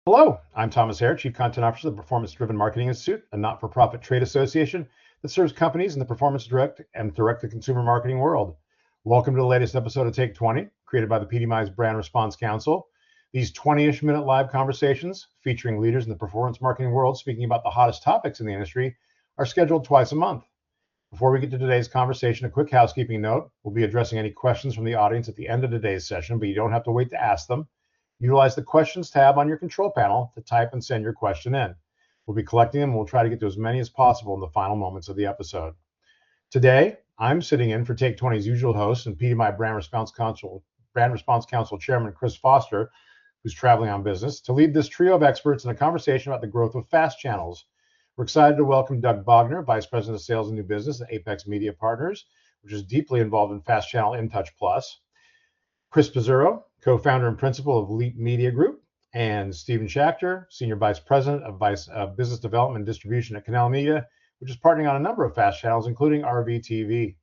Hello, I'm Thomas Haire, Chief Content Officer of the Performance Driven Marketing Institute, a not-for-profit trade association that serves companies in the performance direct and direct-to-consumer marketing world. Welcome to the latest episode of Take 20, created by the PDMI's Brand Response Council. These 20-ish minute live conversations featuring leaders in the performance marketing world speaking about the hottest topics in the industry are scheduled twice a month. Before we get to today's conversation, a quick housekeeping note. We'll be addressing any questions from the audience at the end of today's session, but you don't have to wait to ask them. Utilize the questions tab on your control panel to type and send your question in. We'll be collecting them and we'll try to get to as many as possible in the final moments of the episode. Today, I'm sitting in for Take 20's usual host and PDMI Brand Response Council Chairman Chris Foster, who's traveling on business, to lead this trio of experts in a conversation about the growth of FASTchannels. We're excited to welcome Doug Bognar, Vice President of Sales and New Business at Apex Media Partners, which is deeply involved in FASTchannel InTouch Plus. Chris Pizzurro, co-founder and principal of Leap Media Group, and Stephen Schachter, Senior Vice President of Business Development and Distribution at Cannella Media, which is partnering on a number of FASTchannels, including RVTV.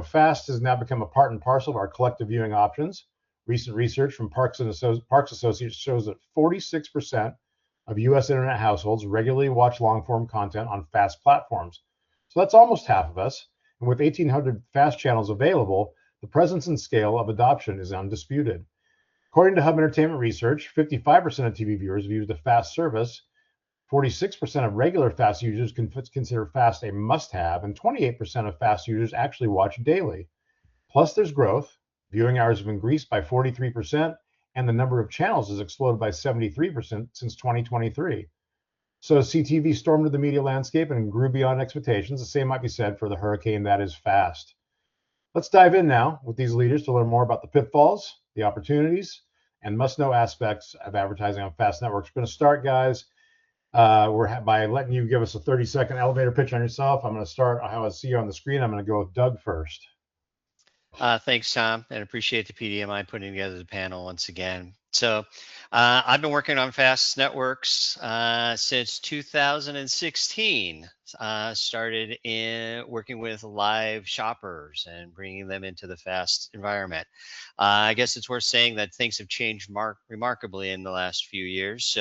FAST has now become a part and parcel of our collective viewing options. Recent research from Parks Associates shows that 46% of U.S. internet households regularly watch long-form content on FAST platforms. So that's almost half of us. And with 1,800 FAST channels available, the presence and scale of adoption is undisputed. According to Hub Entertainment Research, 55% of TV viewers view the FAST service, 46% of regular FAST users consider FAST a must-have, and 28% of FAST users actually watch daily. Plus, there's growth. Viewing hours have increased by 43%, and the number of channels has exploded by 73% since 2023. So CTV stormed the media landscape and grew beyond expectations. The same might be said for the hurricane that is FAST. Let's dive in now with these leaders to learn more about the pitfalls, the opportunities, and must-know aspects of advertising on FAST networks. We're going to start, guys, by letting you give us a 30-second elevator pitch on yourself. I'm going to start how I see you on the screen. I'm going to go with Doug first. Thanks, Tom, and appreciate the PDMI putting together the panel once again. So I've been working on FAST networks since 2016. Started in working with live shoppers and bringing them into the FAST environment. I guess it's worth saying that things have changed remarkably in the last few years.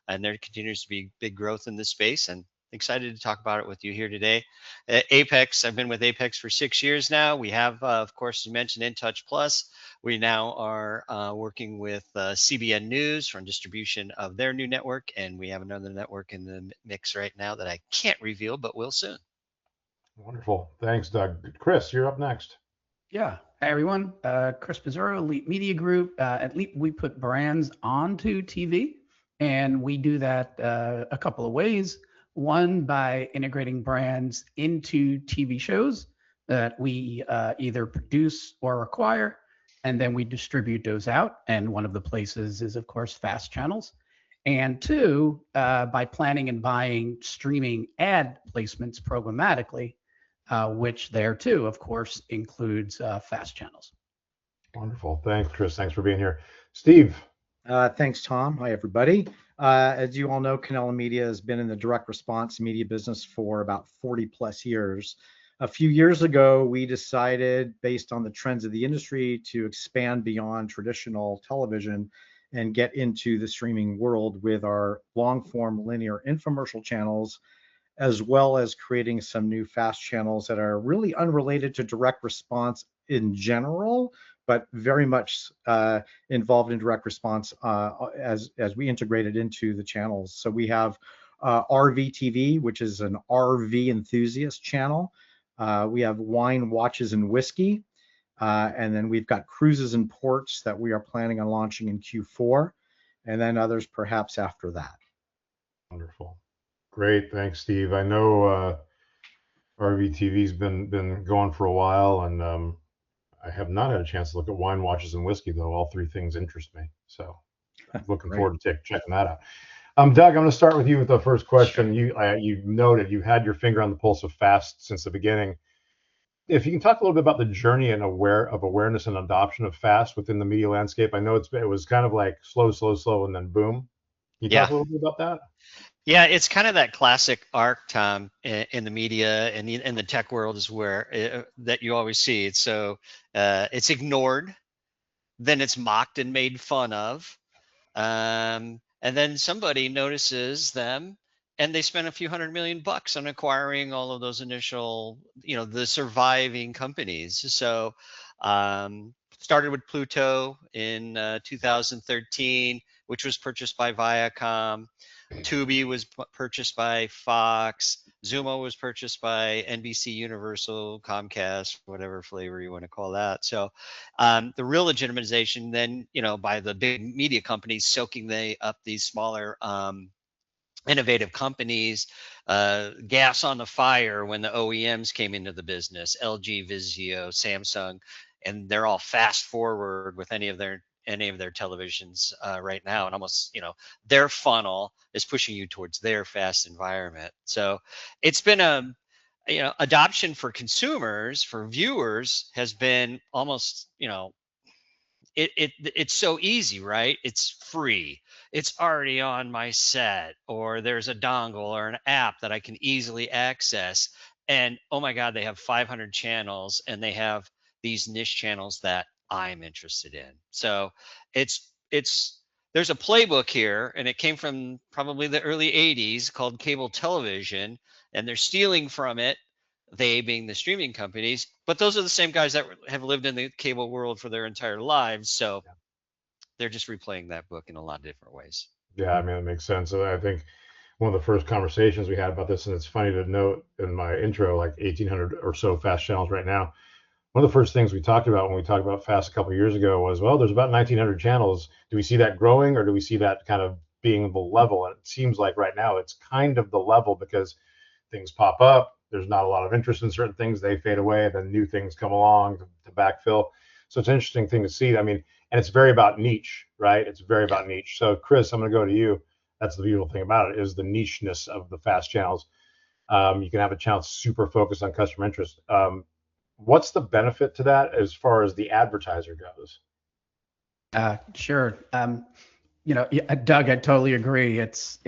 And there continues to be big growth in this space, and excited to talk about it with you here today. Apex, I've been with Apex for 6 years now. We have, of course, you mentioned InTouch Plus. We now are working with CBN News for distribution of their new network, and we have another network in the mix right now that I can't reveal, but will soon. Wonderful. Thanks, Doug. Chris, you're up next. Yeah. Hi, everyone. Chris Pizzurro, Leap Media Group. At Leap, we put brands onto TV, and we do that a couple of ways. One, by integrating brands into TV shows that we either produce or acquire, and then we distribute those out. And one of the places is, of course, FASTchannels. And two, by planning and buying streaming ad placements programmatically, which there too, of course, includes FASTchannels. Wonderful. Thanks, Chris. Thanks for being here. Steve. Thanks, Tom. Hi, everybody. As you all know, Cannella Media has been in the direct response media business for about 40 plus years. A few years ago, we decided, based on the trends of the industry, to expand beyond traditional television and get into the streaming world with our long-form linear infomercial channels, as well as creating some new FAST channels that are really unrelated to direct response in general, but very much involved in direct response as we integrated into the channels. So we have RVTV, which is an RV enthusiast channel. We have wine, watches, and whiskey. And then we've got cruises and ports that we are planning on launching in Q4, and then others perhaps after that. Wonderful. Great. Thanks, Steve. I know RVTV's been going for a while, and I have not had a chance to look at wine, watches, and whiskey, though. All three things interest me. So looking forward to checking that out. Doug, I'm going to start with you with the first question. Sure. You noted you had your finger on the pulse of FAST since the beginning. If you can talk a little bit about the journey and awareness and adoption of FAST within the media landscape. I know it was kind of like slow, and then boom. Can you talk a little bit about that? Yeah, it's kind of that classic arc, Tom, in the media and in the tech world is where that you always see it. So it's ignored, then it's mocked and made fun of, and and then somebody notices them, and they spend a few $100 million on acquiring all of those initial, the surviving companies. So started with Pluto in 2013, which was purchased by Viacom. Tubi was purchased by Fox. Zumo was purchased by NBC Universal, Comcast, whatever flavor you want to call that. So the real legitimization then, by the big media companies soaking up these smaller innovative companies, gas on the fire when the OEMs came into the business, LG, Vizio, Samsung, and they're all fast forward with any of their televisions right now, and almost their funnel is pushing you towards their fast environment. So it's been a adoption for consumers, for viewers, has been almost it's so easy, right? It's free. It's already on my set, or there's a dongle or an app that I can easily access. And oh my God, they have 500 channels, and they have these niche channels that I'm interested in. So it's there's a playbook here, and it came from probably the early 80s, called cable television, and they're stealing from it, they being the streaming companies, but those are the same guys that have lived in the cable world for their entire lives. So they're just replaying that book in a lot of different ways. Yeah, I mean, that makes sense. And I think one of the first conversations we had about this, and it's funny to note in my intro, like 1,800 or so fast channels right now. One of the first things we talked about when we talked about fast a couple of years ago was, well, there's about 1,900 channels. Do we see that growing, or do we see that kind of being the level? And it seems like right now it's kind of the level, because things pop up. There's not a lot of interest in certain things. They fade away. Then new things come along to backfill. So it's an interesting thing to see. I mean, and it's very about niche, right? It's very about niche. So Chris, I'm going to go to you. That's the beautiful thing about it, is the nicheness of the fast channels. You can have a channel super focused on customer interest. What's the benefit to that as far as the advertiser goes? Sure. Doug, I totally agree. It's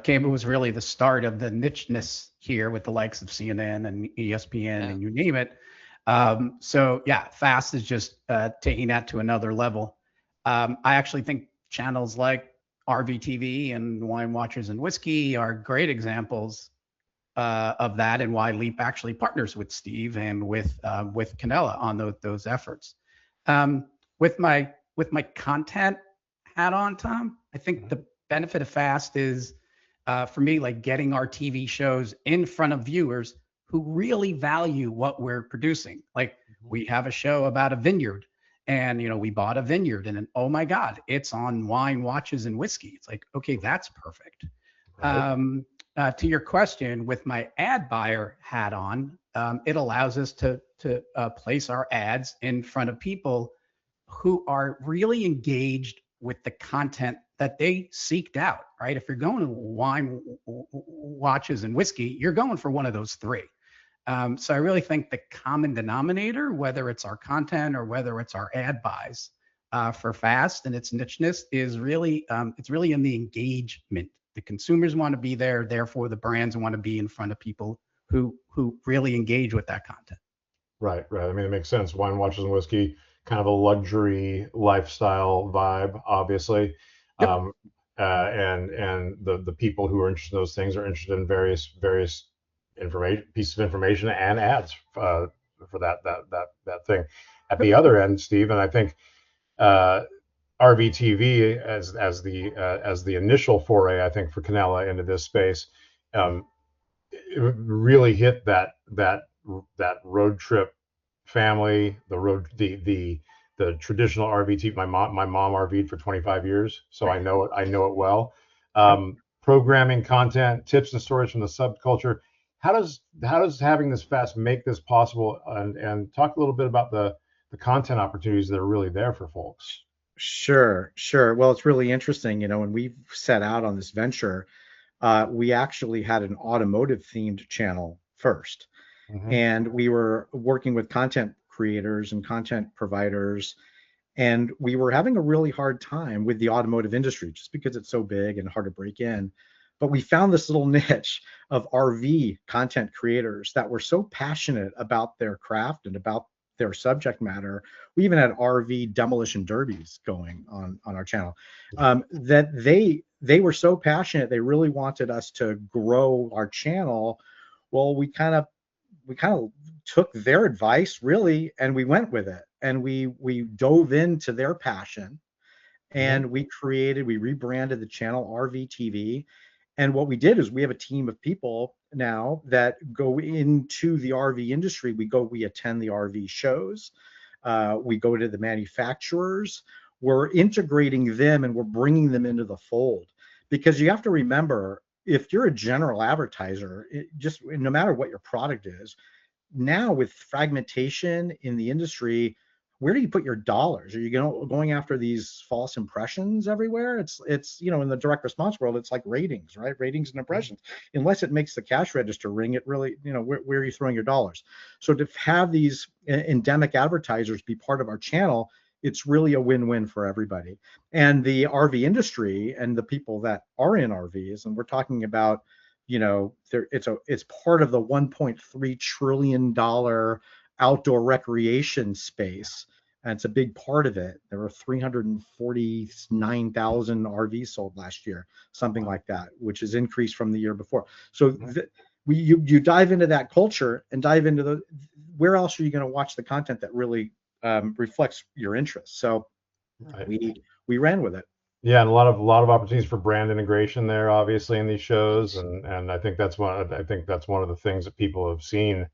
cable was really the start of the nicheness here with the likes of CNN and ESPN and you name it. So yeah, fast is just taking that to another level. I actually think channels like RVTV and Wine Watchers and Whiskey are great examples of that, and why Leap actually partners with Steve and with Cannella on those efforts. With my content hat on, Tom, I think the benefit of fast is for me, like getting our TV shows in front of viewers who really value what we're producing. Like we have a show about a vineyard, and we bought a vineyard, and then, oh my God, it's on Wine Watches and Whiskey. It's like, okay, that's perfect. Right. To your question, with my ad buyer hat on, it allows us to place our ads in front of people who are really engaged with the content that they seeked out, right? If you're going to Wine Watches and Whiskey, you're going for one of those three. So I really think the common denominator, whether it's our content or whether it's our ad buys for fast and its nicheness, is really it's really in the engagement. The consumers want to be there, therefore the brands want to be in front of people who really engage with that content. Right. I mean, it makes sense. Wine Watchers and Whiskey, kind of a luxury lifestyle vibe, obviously. Yep. And the people who are interested in those things are interested in various pieces of information and ads for that thing. At the other end, Steve, and I think RVTV as the initial foray, I think, for Cannella into this space, it really hit that road trip family, the traditional RVT. My mom RV'd for 25 years, so I know it well. Programming, content, tips and stories from the subculture. How does having this fast make this possible? And talk a little bit about the content opportunities that are really there for folks. Sure. Well, it's really interesting. When we set out on this venture, we actually had an automotive themed channel first. Mm-hmm. And we were working with content creators and content providers, and we were having a really hard time with the automotive industry just because it's so big and hard to break in. But we found this little niche of RV content creators that were so passionate about their craft and about their subject matter. We even had RV demolition derbies going on our channel, that they were so passionate. They really wanted us to grow our channel. Well, we kind of took their advice really, and we went with it, and we dove into their passion, and we rebranded the channel RVTV. And what we did is we have a team of people now that go into the RV industry. We attend the RV shows. We go to the manufacturers. We're integrating them and we're bringing them into the fold, because you have to remember, if you're a general advertiser, just no matter what your product is, now with fragmentation in the industry, where do you put your dollars? Are you going after these false impressions everywhere? It's in the direct response world, it's like ratings, right? Ratings and impressions. Unless it makes the cash register ring, it really, where are you throwing your dollars? So to have these endemic advertisers be part of our channel, it's really a win-win for everybody. And the RV industry and the people that are in RVs, and we're talking about, it's part of the $1.3 trillion outdoor recreation space, and it's a big part of it. There were 349,000 RVs sold last year, something like that, which is increased from the year before. So you dive into that culture and dive into where else are you going to watch the content that really reflects your interests? So we ran with it. Yeah, and a lot of opportunities for brand integration there, obviously, in these shows, and I think that's one of the things that people have seen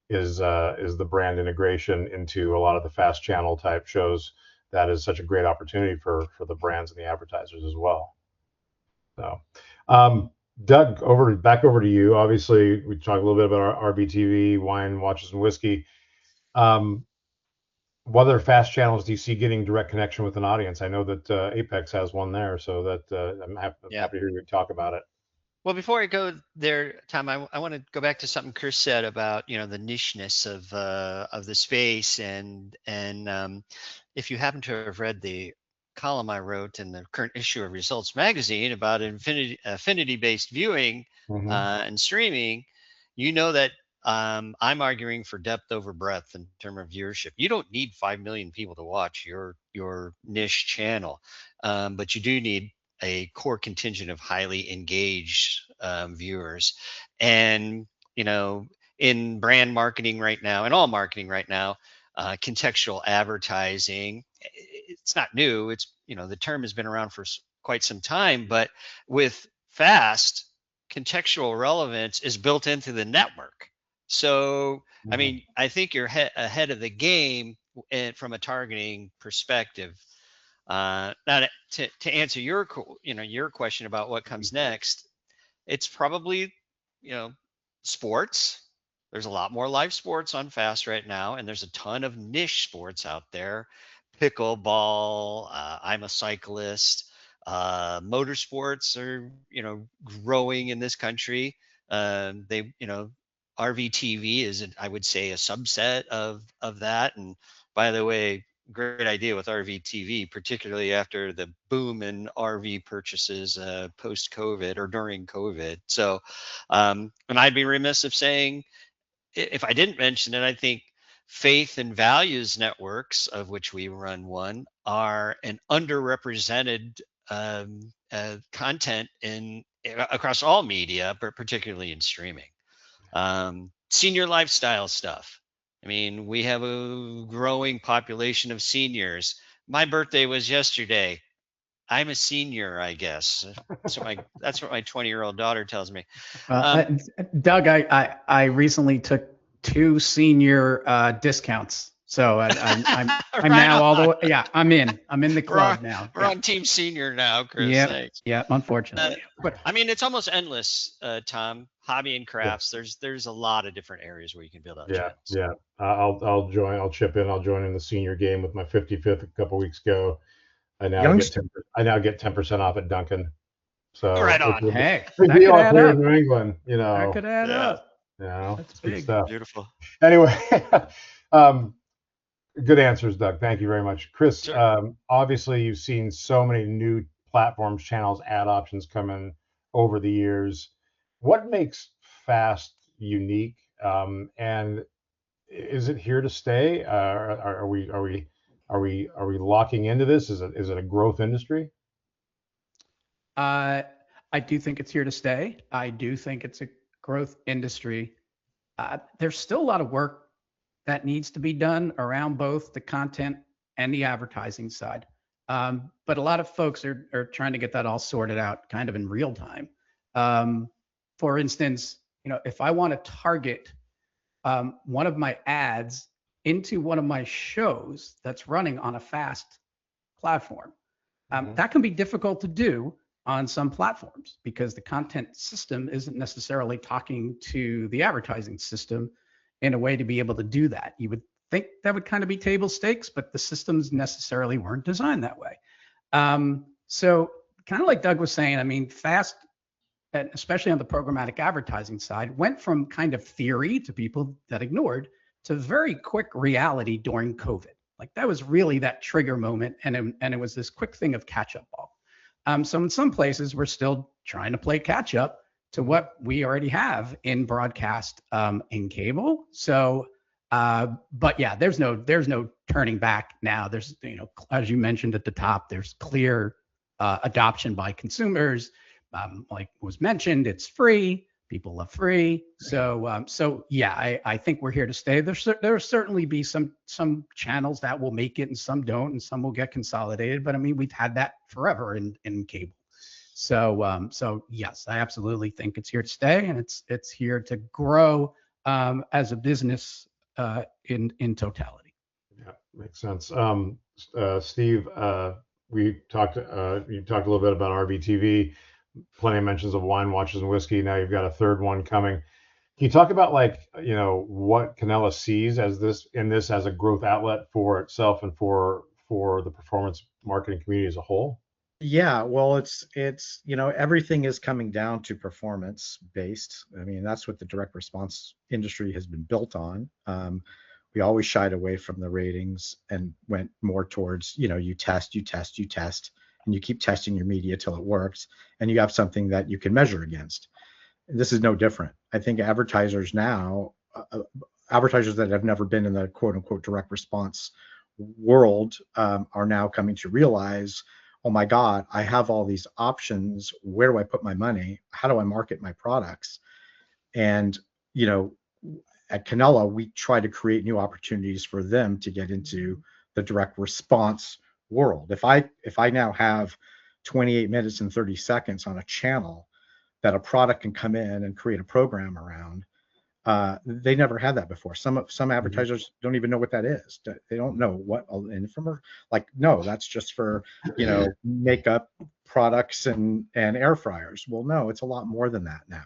is the brand integration into a lot of the fast channel type shows. That is such a great opportunity for the brands and the advertisers as well. So, Doug, back over to you. Obviously, we talked a little bit about our RVTV, wine, watches, and whiskey. What other fast channels do you see getting direct connection with an audience? I know that Apex has one there, so that I'm happy to hear you talk about it. Well, before I go there, Tom, I want to go back to something Chris said about the nicheness of the space, and if you happen to have read the column I wrote in the current issue of Results Magazine about affinity-based viewing and streaming, you know that I'm arguing for depth over breadth in terms of viewership. You don't need 5 million people to watch your niche channel, but you do need a core contingent of highly engaged viewers. And in brand marketing right now, and all marketing right now, contextual advertising, it's not new. It's the term has been around for quite some time, but with FAST, contextual relevance is built into the network. So I mean, I think you're ahead of the game from a targeting perspective. Now to answer your question about what comes next, it's probably sports. There's a lot more live sports on FAST right now, and there's a ton of niche sports out there. Pickleball, I'm a cyclist. Motorsports are growing in this country. RVTV is I would say a subset of that. And by the way, great idea with RVTV, particularly after the boom in RV purchases post-COVID or during COVID. So, and I'd be remiss of saying, if I didn't mention it, I think faith and values networks, of which we run one, are an underrepresented content across all media, but particularly in streaming. Senior lifestyle stuff. I mean, we have a growing population of seniors. My birthday was yesterday. I'm a senior, I guess. So that's what my 20-year-old daughter tells me. Doug, I recently took 2 senior discounts, so I'm Right now on. all the way. Yeah, I'm in the club now. We're on Team Senior now, Chris. Yeah, Thanks. yeah. Unfortunately, but I mean, it's almost endless, Tom. Hobby and crafts. Yeah. There's a lot of different areas where you can build out channels. Yeah. I'll join. I'll chip in. I'll join in the senior game with my 55th a couple weeks ago. I now get 10% off at Dunkin'. So right on. Hey, big deal up here in New England. That could add up. That's good big. stuff. Beautiful. Anyway, good answers, Doug. Thank you very much, Chris. Sure. Obviously, you've seen so many new platforms, channels, ad options come in over the years. What makes FAST unique, and is it here to stay? Are we locking into this? Is it a growth industry? I do think it's here to stay. I do think it's a growth industry. There's still a lot of work that needs to be done around both the content and the advertising side. But a lot of folks are trying to get that all sorted out kind of in real time. For instance, if I want to target one of my ads into one of my shows that's running on a FAST platform, that can be difficult to do on some platforms because the content system isn't necessarily talking to the advertising system in a way to be able to do that. You would think that would kind of be table stakes, but the systems necessarily weren't designed that way. So kind of like Doug was saying, I mean, FAST, especially on the programmatic advertising side, went from kind of theory to people that ignored to very quick reality during COVID. Like that was really that trigger moment, and it was this quick thing of catch-up ball. So in some places, we're still trying to play catch-up to what we already have in broadcast, in cable. So, but yeah, there's no turning back now. There's, as you mentioned at the top, there's clear adoption by consumers. Like was mentioned, it's free. People love free. So yeah, I think we're here to stay. There'll certainly be some channels that will make it and some don't, and some will get consolidated. But I mean, we've had that forever in cable. So yes, I absolutely think it's here to stay, and it's here to grow as a business in totality. Yeah, makes sense. Steve, you talked a little bit about RVTV. Plenty of mentions of wine watches and whiskey. Now you've got a third one coming. Can you talk about what Cannella sees as as a growth outlet for itself and for the performance marketing community as a whole? Yeah, well, it's everything is coming down to performance based. I mean, that's what the direct response industry has been built on. We always shied away from the ratings and went more towards, you test, and you keep testing your media till it works, and you have something that you can measure against. This is no different. I think advertisers now, advertisers that have never been in the quote unquote direct response world, are now coming to realize, oh my God, I have all these options. Where do I put my money? How do I market my products? And, at Cannella, we try to create new opportunities for them to get into the direct response world. If I now have 28 minutes and 30 seconds on a channel that a product can come in and create a program around, they never had that before. Some advertisers don't even know what that is. They don't know what an infomer, no, that's just for makeup products and air fryers. Well, no, it's a lot more than that now.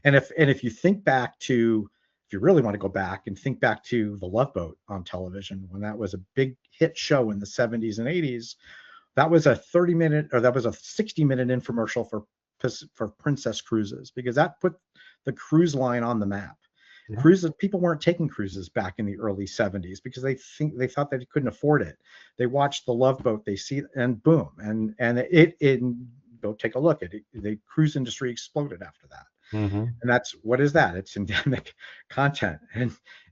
And if you think back to, if you really want to go back and think back to The Love Boat on television, when that was a big hit show in the 70s and 80s, that was a 30-minute or that was a 60-minute infomercial for Princess Cruises, because that put the cruise line on the map. Yeah. Cruises, people weren't taking cruises back in the early 70s because they thought they couldn't afford it. They watched The Love Boat, they see, and boom, and go take a look at it. The cruise industry exploded after that. Mm-hmm. And that's, what is that? It's endemic content,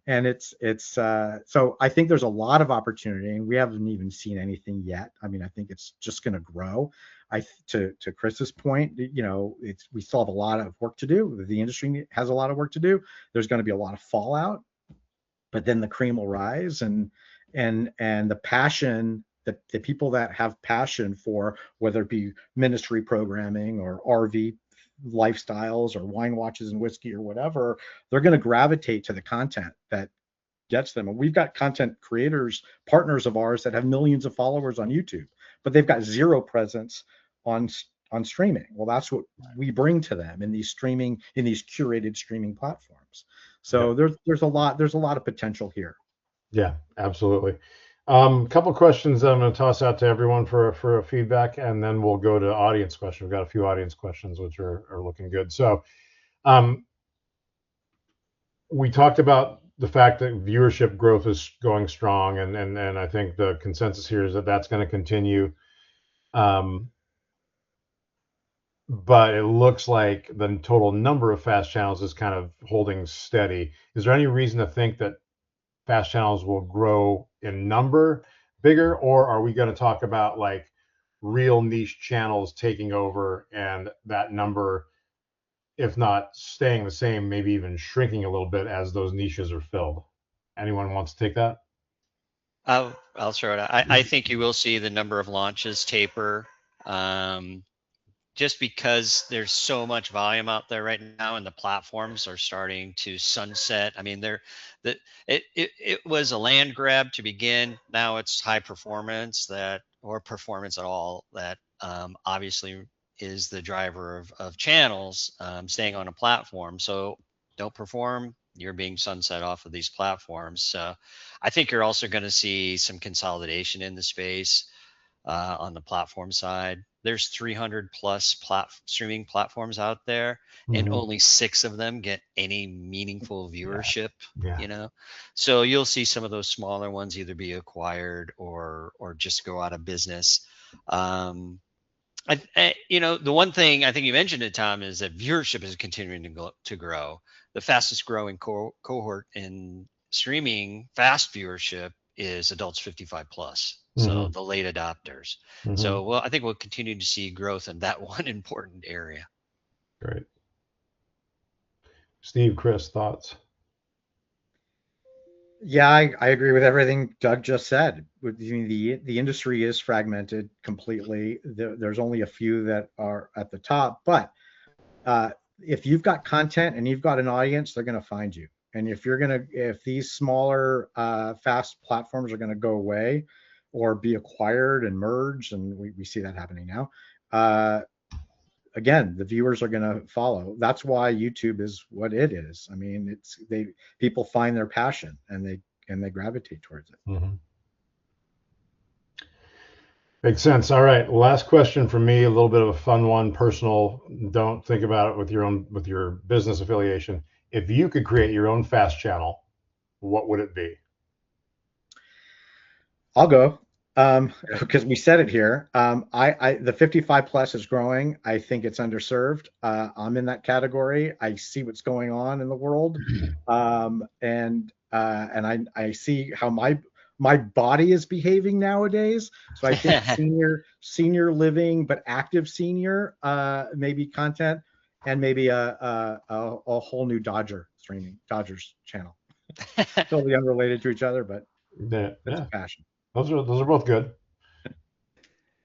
and it's so I think there's a lot of opportunity, and we haven't even seen anything yet. I mean, I think it's just going to grow. To Chris's point, we still have a lot of work to do. The industry has a lot of work to do. There's going to be a lot of fallout, but then the cream will rise, and the passion, that the people that have passion for, whether it be ministry programming or RV lifestyles or wine watches and whiskey or whatever, they're going to gravitate to the content that gets them. And we've got content creators, partners of ours, that have millions of followers on YouTube, but they've got zero presence on streaming. Well, that's what we bring to them in these curated streaming platforms. So yeah, there's a lot of potential here. Yeah, absolutely. Couple of questions that I'm going to toss out to everyone for a feedback, and then we'll go to audience questions. We've got a few audience questions which are looking good. So we talked about the fact that viewership growth is going strong, and I think the consensus here is that that's going to continue. But it looks like the total number of FAST channels is kind of holding steady. Is there any reason to think that FAST channels will grow in number bigger, or are we going to talk about real niche channels taking over, and that number, if not staying the same, maybe even shrinking a little bit as those niches are filled. Anyone wants to take that? I'll throw it out. I think you will see the number of launches taper, just because there's so much volume out there right now, and the platforms are starting to sunset. I mean, it was a land grab to begin. Now it's high performance or performance at all that obviously is the driver of channels staying on a platform. So don't perform, you're being sunset off of these platforms. So I think you're also going to see some consolidation in the space on the platform side. There's 300 plus streaming platforms out there, and only 6 of them get any meaningful viewership. Yeah. So you'll see some of those smaller ones either be acquired or just go out of business. The one thing I think you mentioned it, Tom, is that viewership is continuing to grow. The fastest growing cohort in streaming fast viewership is adults 55 plus. So the late adopters. So I think we'll continue to see growth in that one important area. Great. Steve, Chris, thoughts? Yeah, I agree with everything Doug just said. The industry is fragmented completely. There's only a few that are at the top, but if you've got content and you've got an audience, they're going to find you. And if these smaller fast platforms are going to go away or be acquired and merged, and we see that happening now, again, the viewers are going to follow. That's why YouTube is what it is. I mean, people find their passion and they gravitate towards it. Makes sense. All right, last question from me, a little bit of a fun one, personal. Don't think about it with your business affiliation. If you could create your own fast channel, what would it be? I'll go. Because we said it here. The 55 plus is growing. I think it's underserved. I'm in that category. I see what's going on in the world, and I see how my body is behaving nowadays. So I think senior living, but active senior, maybe content, and maybe a whole new Dodgers channel. Totally unrelated to each other, but that's a passion. Those are both good.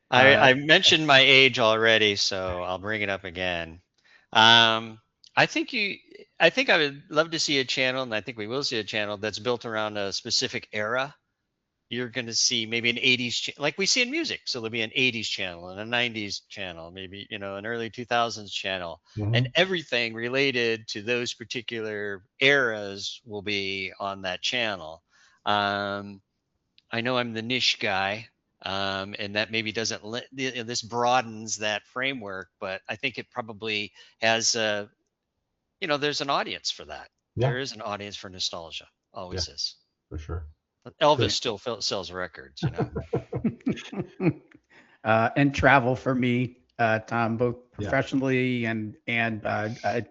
I mentioned my age already, so I'll bring it up again. I think I would love to see a channel, and I think we will see a channel that's built around a specific era. You're going to see maybe an 80s, like we see in music. So there'll be an 80s channel and a 90s channel, maybe, an early 2000s channel, and everything related to those particular eras will be on that channel. I know I'm the niche guy, and that maybe doesn't this broadens that framework, but I think it probably has there's an audience for that. Yeah. There is an audience for nostalgia, always is. For sure. Elvis still sells records, And travel for me, Tom, both professionally and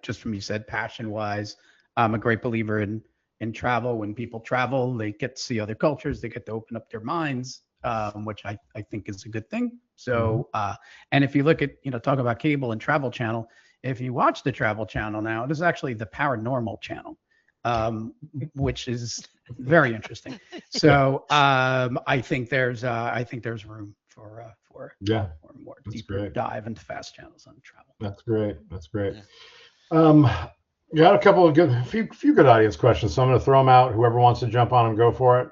just from you said passion wise, I'm a great believer in travel. When people travel, they get to see other cultures, they get to open up their minds, which I think is a good thing. So, and if you look at, talk about cable and travel channel, if you watch the travel channel now, it is actually the paranormal channel, which is very interesting. So I think there's room for more deeper dive into fast channels on travel. That's great. Yeah. You got a couple of few good audience questions, so I'm going to throw them out. Whoever wants to jump on them, go for it.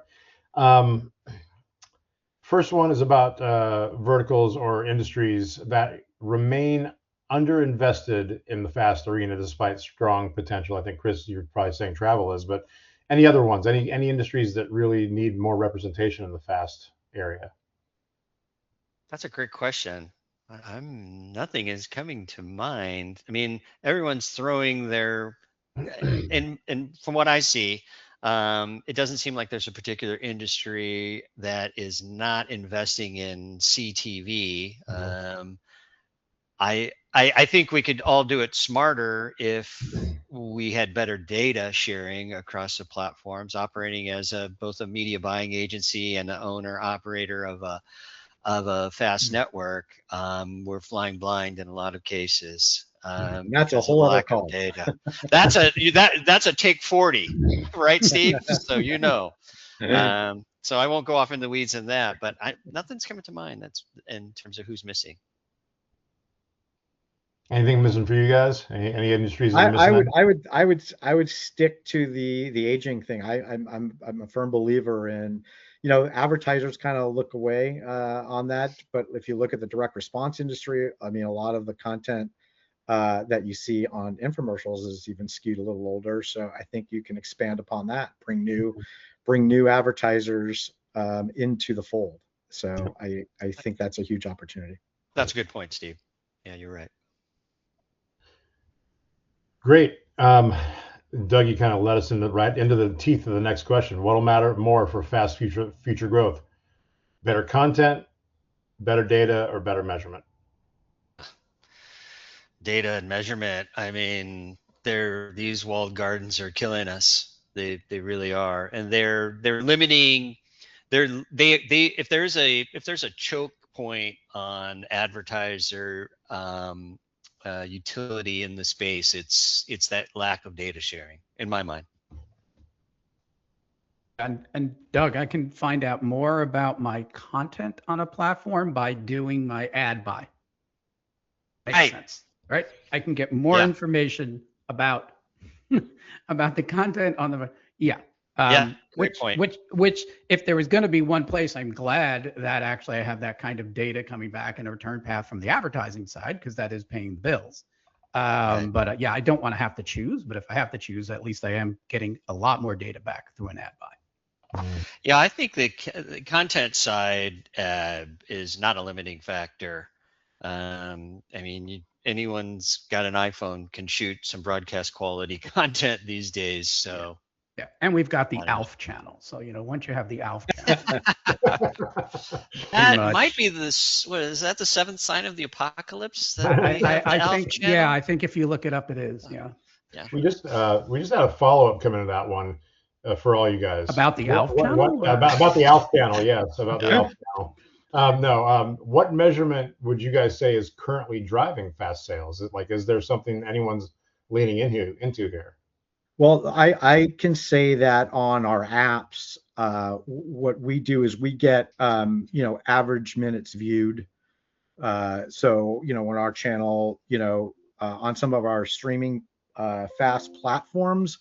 First one is about verticals or industries that remain underinvested in the fast arena despite strong potential. I think, Chris, you're probably saying travel is, but any other ones, any industries that really need more representation in the fast area? That's a great question. Nothing is coming to mind. I mean, everyone's throwing their, and from what I see, it doesn't seem like there's a particular industry that is not investing in CTV. I think we could all do it smarter if we had better data sharing across the platforms. Operating as both a media buying agency and the owner operator of of a fast network, we're flying blind in a lot of cases. That's a because of whole the other lack call. of data. That's a take 40, right, Steve? So you know. So I won't go off in the weeds in that, but nothing's coming to mind that's in terms of who's missing. Anything missing for you guys? Any industries that are missing? I would stick to the aging thing. I'm a firm believer in, advertisers kind of look away on that, but if you look at the direct response industry, I mean, a lot of the content that you see on infomercials is even skewed a little older. So I think you can expand upon that, bring new advertisers into the fold. So I think that's a huge opportunity. That's a good point, Steve. Yeah, you're right. Great. Doug, you kind of led us right into the teeth of the next question. What'll matter more for fast future growth? Better content, better data, or better measurement? Data and measurement. I mean, these walled gardens are killing us. They really are, and they're limiting. If there's a choke point on advertiser utility in the space, it's that lack of data sharing, in my mind. And Doug, I can find out more about my content on a platform by doing my ad buy. Makes sense, right? I can get more information about the content on the great point. Which if there was going to be one place, I'm glad that actually I have that kind of data coming back in a return path from the advertising side, because that is paying the bills. But I don't want to have to choose. But if I have to choose, at least I am getting a lot more data back through an ad buy. Yeah, I think the content side is not a limiting factor. I mean, anyone's got an iPhone can shoot some broadcast quality content these days. So yeah, and we've got the ALF channel. So once you have the ALF channel, that might be this. What is that? The seventh sign of the apocalypse? I think if you look it up, it is. Yeah. We just had a follow-up coming to that one. For all you guys about the ALF channel. About the ALF channel, yes, about the ALF channel. What measurement would you guys say is currently driving fast sales? Is there something anyone's leaning into here? Well, I can say that on our apps, what we do is we get average minutes viewed. So on our channel, on some of our streaming fast platforms,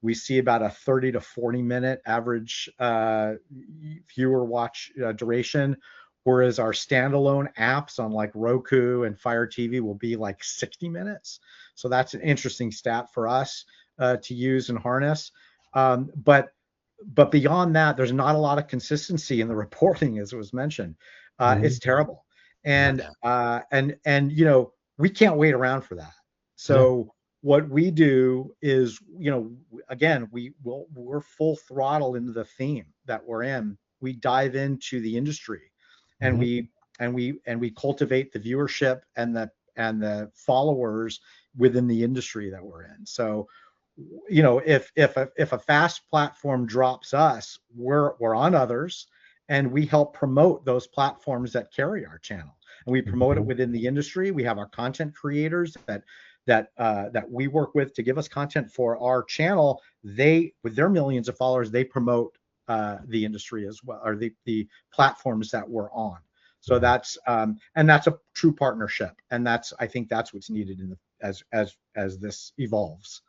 we see about a 30 to 40 minute average viewer watch duration, whereas our standalone apps on like Roku and Fire TV will be like 60 minutes. So that's an interesting stat for us to use and harness. But beyond that, there's not a lot of consistency in the reporting, as it was mentioned. It's terrible, and we can't wait around for that. So what we do is, again, we're full throttle into the theme that we're in. We dive into the industry, and we cultivate the viewership and the followers within the industry that we're in. So, if a fast platform drops us, we're on others, and we help promote those platforms that carry our channel, and we promote it within the industry. We have our content creators that we work with to give us content for our channel. They, with their millions of followers, they promote the industry as well, or the platforms that we're on. So that's a true partnership, and I think that's what's needed as this evolves.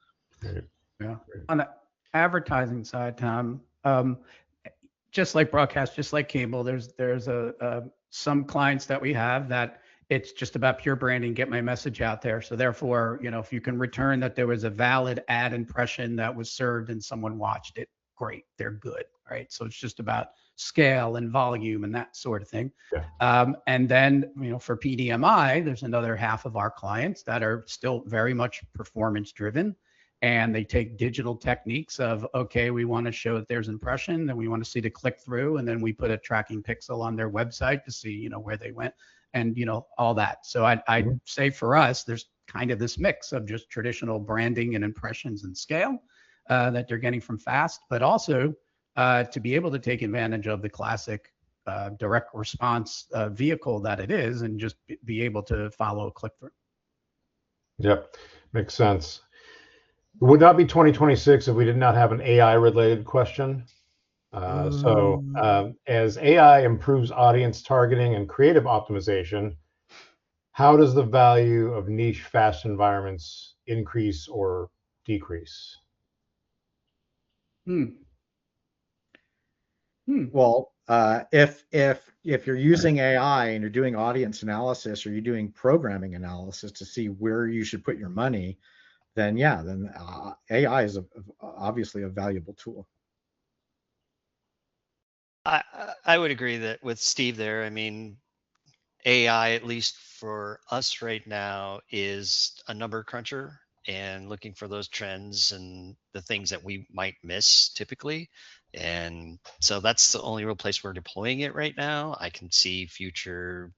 Yeah. On the advertising side, Tom, just like broadcast, just like cable, there's some clients that we have that it's just about pure branding, get my message out there. So therefore, if you can return that there was a valid ad impression that was served and someone watched it, great, they're good, right? So it's just about scale and volume and that sort of thing. Yeah. And then, for PDMI, there's another half of our clients that are still very much performance driven. And they take digital techniques of, okay, we want to show that there's impression, then we want to see the click through, and then we put a tracking pixel on their website to see, where they went, and all that. So I'd say for us, there's kind of this mix of just traditional branding and impressions and scale that they're getting from fast, but also to be able to take advantage of the classic direct response vehicle that it is, and just be able to follow a click through. Yep, makes sense. Would not be 2026 if we did not have an AI related question. As AI improves audience targeting and creative optimization, how does the value of niche fast environments increase or decrease? Well, if you're using AI and you're doing audience analysis or you're doing programming analysis to see where you should put your money, then yeah, then AI is obviously a valuable tool. I would agree that with Steve there. I mean, AI, at least for us right now, is a number cruncher and looking for those trends and the things that we might miss typically. And so that's the only real place we're deploying it right now. I can see future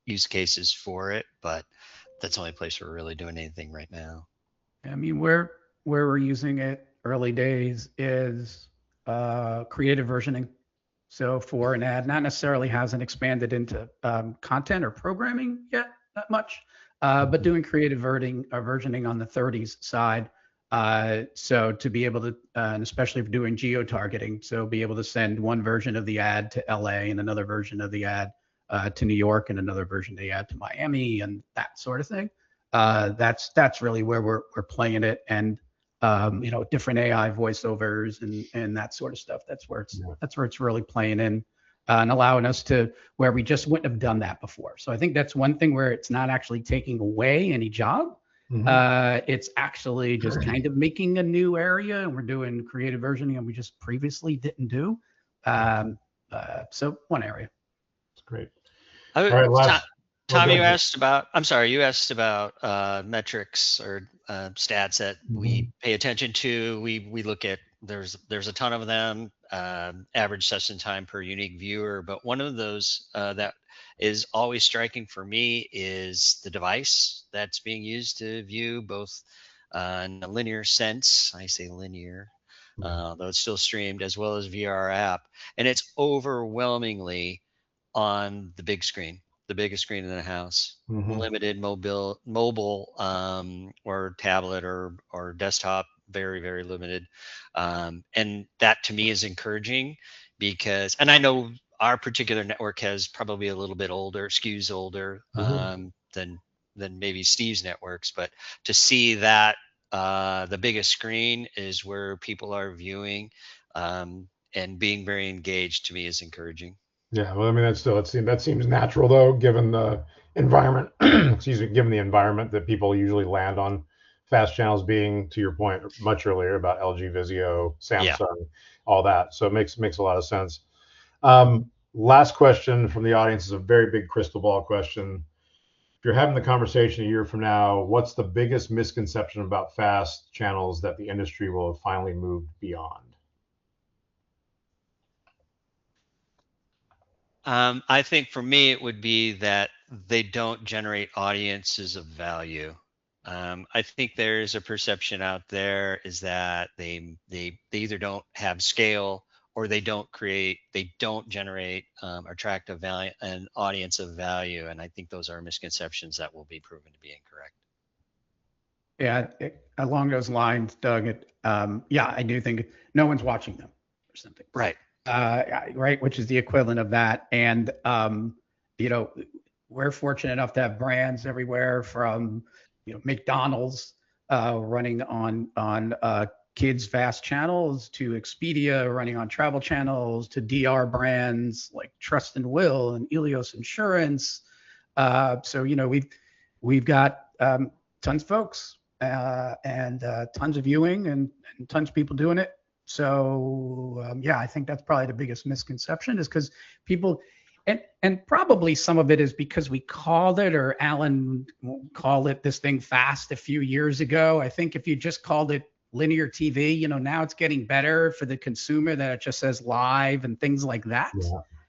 use cases for it, but that's the only place we're really doing anything right now. I mean, where we're using it early days is creative versioning. So for an ad, not necessarily hasn't expanded into content or programming yet that much, but doing creative versioning on the 30s side. So to be able to, and especially if doing geo-targeting, so be able to send one version of the ad to LA and another version of the ad to New York and another version of the ad to Miami and that sort of thing. That's really where we're playing it, and different AI voiceovers and that sort of stuff. That's where it's really playing in and allowing us to where we just wouldn't have done that before. So I think that's one thing where it's not actually taking away any job. It's actually just kind of making a new area, and we're doing creative versioning and we just previously didn't do. So one area. That's great. All right, Tom, you asked about metrics or stats that we pay attention to. We look at, there's a ton of them, average session time per unique viewer, but one of those that is always striking for me is the device that's being used to view, both in a linear sense. I say linear, though it's still streamed, as well as VR app, and it's overwhelmingly on the big screen, the biggest screen in the house. Limited mobile or tablet or desktop, very, very limited. And that to me is encouraging because, and I know our particular network has probably a little bit older, skews older than maybe Steve's networks, but to see that the biggest screen is where people are viewing and being very engaged, to me is encouraging. Yeah, well, I mean, that seems natural though, given the environment. Excuse me, given the environment that people usually land on fast channels, being, to your point much earlier about LG, Vizio, Samsung, all that. So it makes a lot of sense. Last question from the audience is a very big crystal ball question. If you're having the conversation a year from now, what's the biggest misconception about fast channels that the industry will have finally moved beyond? I think for me, it would be that they don't generate audiences of value. I think there is a perception out there is that they either don't have scale or they don't generate attractive value and audience of value. And I think those are misconceptions that will be proven to be incorrect. Yeah, along those lines, Doug, I do think no one's watching them or something. Right. Right, which is the equivalent of that. And we're fortunate enough to have brands everywhere from McDonald's running on kids fast channels to Expedia running on travel channels to DR brands like Trust and Will and Elios Insurance. So we've got tons of folks and tons of viewing and tons of people doing it. So I think that's probably the biggest misconception is because people, and probably some of it is because we called it, or Alan called it this thing fast a few years ago. I think if you just called it linear TV, now it's getting better for the consumer that it just says live and things like that.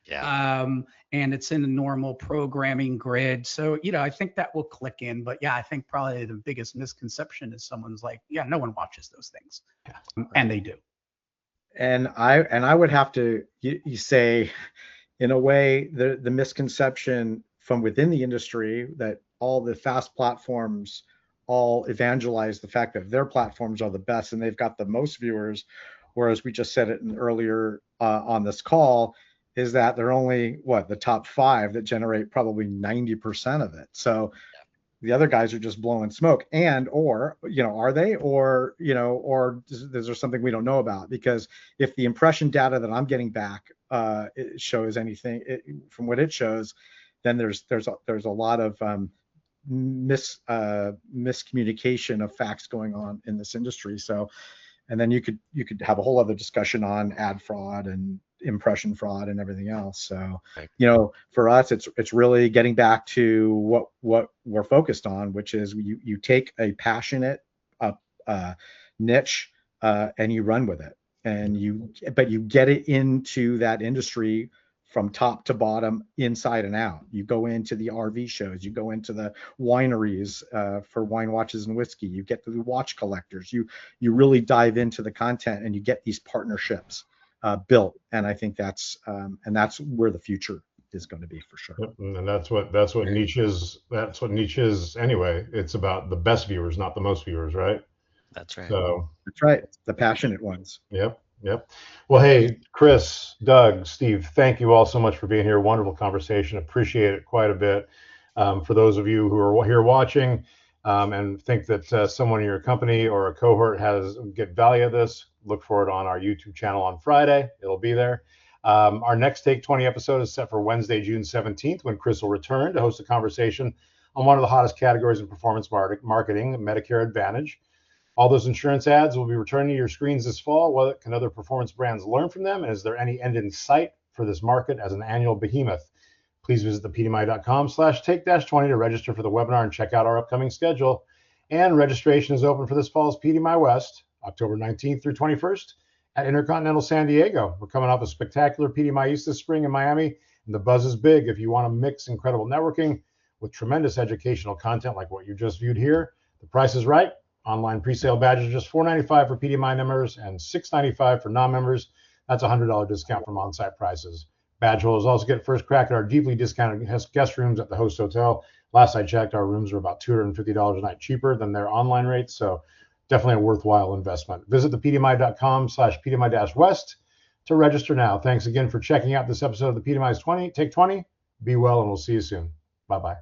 Yeah. And it's in a normal programming grid. So, I think that will click in. But I think probably the biggest misconception is someone's like, no one watches those things. And they do. And I would have to you say, in a way, the misconception from within the industry that all the FAST platforms all evangelize the fact that their platforms are the best and they've got the most viewers, whereas we just said it earlier on this call, is that they're only the top 5 that generate probably 90% of it. So the other guys are just blowing smoke, or are they, or is there something we don't know about? Because if the impression data that I'm getting back it shows anything from what it shows, then there's a lot of miscommunication of facts going on in this industry. So, and then you could have a whole other discussion on ad fraud and impression fraud and everything else. So, for us, it's really getting back to what we're focused on, which is you take a passionate niche and you run with it, but you get it into that industry from top to bottom, inside and out. You go into the RV shows, you go into the wineries for wine watches and whiskey, you get to the watch collectors, you really dive into the content and you get these partnerships built. And I think that's where the future is going to be for sure. And that's what niche is. That's what niche is anyway. It's about the best viewers, not the most viewers, right? That's right. So that's right. The passionate ones. Yep. Well, hey, Chris, Doug, Steve, thank you all so much for being here. Wonderful conversation. Appreciate it quite a bit. For those of you who are here watching and think that someone in your company or a cohort get value of this, look for it on our YouTube channel on Friday. It'll be there. Our next Take 20 episode is set for Wednesday, June 17th, when Chris will return to host a conversation on one of the hottest categories in performance marketing, Medicare Advantage. All those insurance ads will be returning to your screens this fall. What can other performance brands learn from them? And is there any end in sight for this market as an annual behemoth? Please visit thepdmi.com/take-20 to register for the webinar and check out our upcoming schedule. And registration is open for this fall's PDMI West, October 19th through 21st at Intercontinental San Diego. We're coming off a spectacular PDMI East this spring in Miami, and the buzz is big. If you want to mix incredible networking with tremendous educational content like what you just viewed here, the price is right. Online presale badges are just $4.95 for PDMI members and $6.95 for non-members. That's a $100 discount from on-site prices. Badge holders also get first crack at our deeply discounted guest rooms at the host hotel. Last I checked, our rooms were about $250 a night cheaper than their online rates, so definitely a worthwhile investment. Visit thepdmi.com/PDMI-West to register now. Thanks again for checking out this episode of the PDMI's Take 20. Be well, and we'll see you soon. Bye-bye.